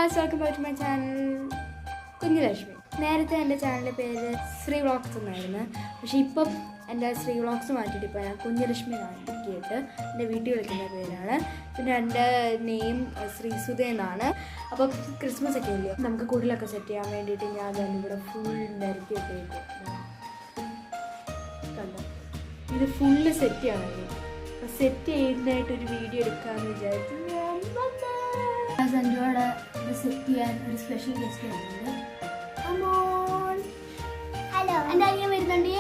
guys, welcome back to my channel. Kunjulakshmi. നേരത്തെ എൻ്റെ ചാനലിൻ്റെ പേര് ശ്രീ വ്ളോഗ്സ് എന്നായിരുന്നു. പക്ഷേ ഇപ്പം എൻ്റെ ശ്രീ വ്ളോഗ്സ് മാറ്റിയിട്ട് ഇപ്പോൾ ഞാൻ കുഞ്ഞുലക്ഷ്മി ആക്കിയിട്ട് എൻ്റെ വീട്ടിൽ വിളിക്കുന്ന പേരാണ്. പിന്നെ എൻ്റെ നെയിം ശ്രീസുധ എന്നാണ്. അപ്പം ക്രിസ്മസ് ഒക്കെ ഇല്ലയോ, നമുക്ക് കൂടുതലൊക്കെ സെറ്റ് ചെയ്യാൻ വേണ്ടിയിട്ട് ഞാൻ ഇവിടെ ഫുൾ നിരത്തി ഇട്ടേക്കും. കണ്ടോ, ഇത് ഫുള്ള് സെറ്റ് ചെയ്യണം. അപ്പം സെറ്റ് ചെയ്യുന്നതായിട്ടൊരു വീഡിയോ എടുക്കാമെന്ന് വിചാരിച്ചു. സഞ്ജുവോടെ ഇത് സെറ്റ് ചെയ്യാൻ ഒരു സ്പെഷ്യൽ ഗസ്റ്റ് വരുന്നുണ്ട്. ഹലോ, എൻ്റെ അനിയൻ വരുന്നുണ്ട്.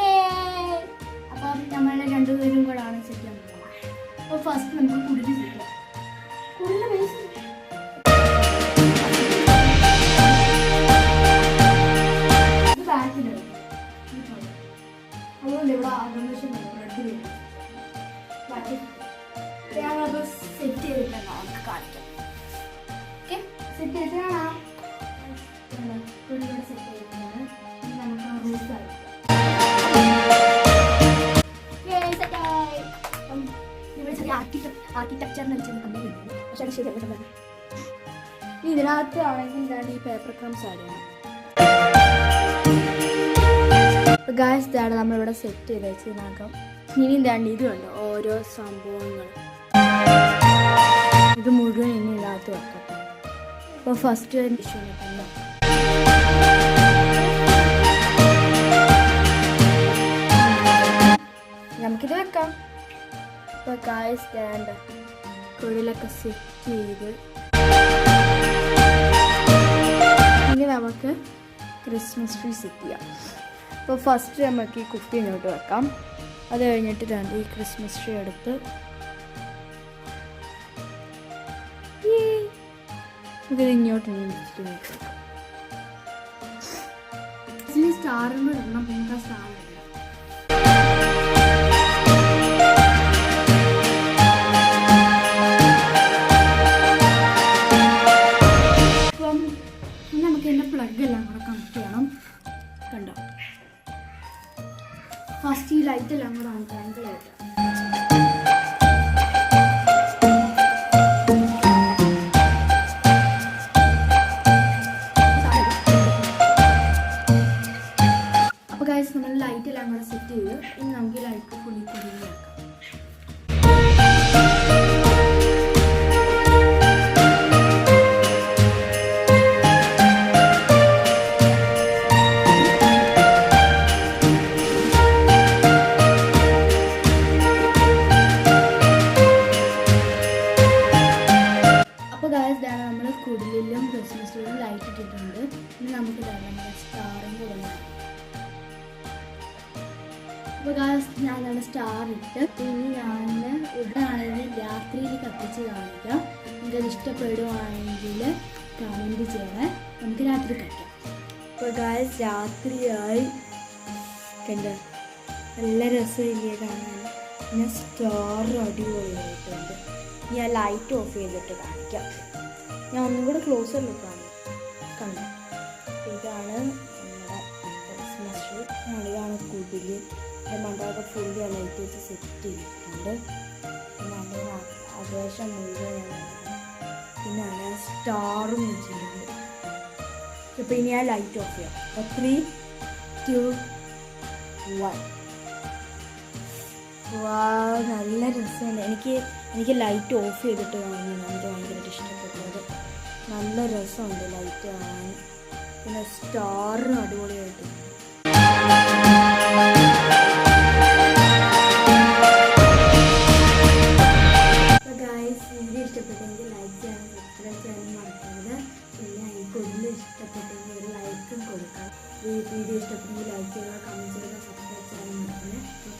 അപ്പം നമ്മൾ രണ്ടുപേരും കൂടാണ് സെറ്റ് ചെയ്യാൻ പോകുന്നത്. അപ്പോൾ ഫസ്റ്റ് നമുക്ക് കുടില് സെറ്റ് ചെയ്യാം. കുടിലിൻ്റെ ബേസ് ഇത് ബാക്കിലാണ്. അതുകൊണ്ട് ഇവിടെ ആഘോഷം ബ്രെഡ് ബാക്കി ഞങ്ങളപ്പോൾ സെറ്റ് ചെയ്തിട്ടാണ് നമുക്ക് കാണിക്കാം. ഓക്കെ, സെറ്റ് ചെയ്തിട്ട് കാണാം. കുടിലോട് സെറ്റ് ചെയ്തിട്ടാണ് നമുക്ക് റൂസ് ആയിരിക്കും. ഇവിടെ ചെറിയ ആർക്കിടെക്ചറിന് വെച്ചാൽ കണ്ടിട്ടുണ്ട്, പക്ഷേ അത് ശരിയായിട്ടുണ്ട്. ഇനി ഇതിനകത്ത് ആണെങ്കിൽ എന്താണ് ഈ പേപ്പർ ക്രംസ് ആഡ് ചെയ്യണം. ഗായ്സ് ഇതാണ് നമ്മളിവിടെ സെറ്റ് ചെയ്ത് വെച്ചതിനകം. ഇനി എന്താണ് ഇതുണ്ട് ഓരോ സംഭവങ്ങൾ, ഇത് മുഴുവൻ ഇനി ഇതിനകത്ത് വെക്കാം. അപ്പോൾ ഫസ്റ്റ് ഇഷ്യൂ കിട്ടുന്നു. നമുക്കിത് വെക്കാം. ഇപ്പോൾ ഗായ്സ് സ്റ്റാൻഡ് കുഴിലൊക്കെ സെറ്റ് ചെയ്ത് ഇനി നമുക്ക് ക്രിസ്മസ് ട്രീ സെറ്റ് ചെയ്യാം. അപ്പോൾ ഫസ്റ്റ് നമുക്ക് ഈ കുപ്പി ഇങ്ങോട്ട് വെക്കാം. അത് കഴിഞ്ഞിട്ട് ഈ ക്രിസ്മസ് ട്രീ എടുത്ത് ഇതിൽ ഇങ്ങോട്ട് വെച്ചിട്ട് നോക്കാം. സ്റ്റാറും കൂടെ ഇടണം. നമുക്ക് ആ സ്റ്റാർ ഇടാം. അപ്പം നമുക്ക് എൻ്റെ പ്ലഗ് എല്ലാം കൂടെ കണക്ട് ചെയ്യണം. കണ്ടോ, ഫസ്റ്റ് ഈ ലൈറ്റ് എല്ലാം കൂടെ നമുക്ക് ആംഗിൾ ആയിട്ട് അപ്പോൾ ഗൈസ് നമ്മൾ ലൈറ്റ് എല്ലാം കൂടെ സെറ്റ് ചെയ്ത് ഇനി നമുക്ക് ലൈറ്റ് ഫുള്ളി ആക്കാം. അപ്പോൾ ഗായ്സ് ഇതാണ് നമ്മൾ കുടിലും ക്രിസ്മസ് ട്രീയിലും ലൈറ്റ് ഇട്ടിട്ടുണ്ട്. ഇനി നമുക്ക് നമ്മുടെ സ്റ്റാറും കൂടെ ഉണ്ടാകും. അപ്പോൾ ഗായ്സ് ഞാനാണ് സ്റ്റാർ ഇട്ട് ഇനി ഞാൻ ഇവിടെയാണെങ്കിൽ രാത്രിയിൽ കത്തിച്ച് കാണിക്കാം. നിങ്ങൾക്കത് ഇഷ്ടപ്പെടുവാണെങ്കിൽ കമൻറ്റ് ചെയ്യണേ, നമുക്ക് രാത്രി കഴിക്കാം. അപ്പോൾ ഗായ്സ് രാത്രിയായി കണ്ട നല്ല രസമില്ലേ കാണാൻ. പിന്നെ സ്റ്റാർ അടിപൊളിയായിട്ടുണ്ട്. ഞാൻ ലൈറ്റ് ഓഫ് ചെയ്തിട്ട് കാണിക്കാം. ഞാൻ ഒന്നും കൂടെ ക്ലോസർ ലുക്കാണ്. കണ്ടു, ഇതാണ് നമ്മുടെ ക്രിസ്മസ് ട്രീ. ഇതാണ് കുടില്. എൻ്റെ മണ്ടൊക്കെ ഫുള്ളി ആ ലൈറ്റ് വെച്ച് സെറ്റ് ചെയ്തിട്ടുണ്ട്. പിന്നെ അതിന് ആകാശം മുഴുവൻ പിന്നെ അങ്ങനെ സ്റ്റാറും വെച്ചിട്ടുണ്ട്. ഇപ്പോൾ ഇനി ആ ലൈറ്റ് ഓഫ് ചെയ്യാം. അപ്പോൾ 3, 2, 1. നല്ല രസമുണ്ട്. എനിക്ക് ലൈറ്റ് ഓഫ് ചെയ്തിട്ട് കാണുന്നതാണ് എനിക്ക് ഭയങ്കരമായിട്ട് ഇഷ്ടപ്പെട്ടത്. നല്ല രസമുണ്ട് ലൈറ്റ് കാണാൻ. പിന്നെ സ്റ്റാറിന് അടിപൊളിയായിട്ടുണ്ട്. അപ്പോൾ ഗായ്സ് വീഡിയോ ഇഷ്ടപ്പെട്ടെങ്കിൽ ലൈക്ക് ചെയ്യാനും സബ്സ്ക്രൈബ് ചെയ്യാനും മറക്കരുത്. പിന്നെ ഈ കൂടുതൽ ഇഷ്ടപ്പെട്ടെങ്കിൽ ഒരു ലൈക്കും കൊടുക്കാം. ഈ വീഡിയോ ഇഷ്ടപ്പെട്ടെങ്കിൽ ലൈക്ക് ചെയ്യുക, കമൻറ്റ് ചെയ്യുക, സബ്സ്ക്രൈബ് ചെയ്യാനും മറക്കരുത്.